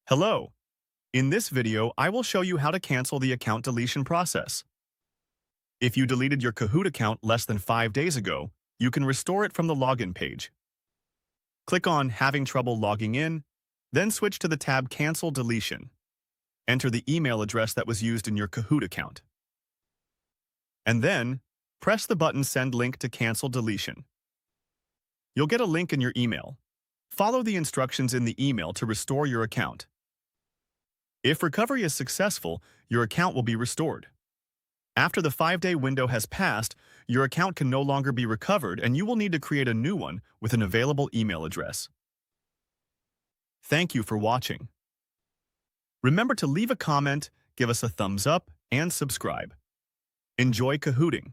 Hello. In this video, I will show you how to cancel the account deletion process. If you deleted your Kahoot account less than 5 days ago, you can restore it from the login page. Click on Having Trouble Logging In, then switch to the tab Cancel Deletion. Enter the email address that was used in your Kahoot account. And then, press the button Send Link to Cancel Deletion. You'll get a link in your email. Follow the instructions in the email to restore your account. If recovery is successful, your account will be restored. After the 5-day window has passed, your account can no longer be recovered and you will need to create a new one with an available email address. Thank you for watching. Remember to leave a comment, give us a thumbs up, and subscribe. Enjoy Kahooting!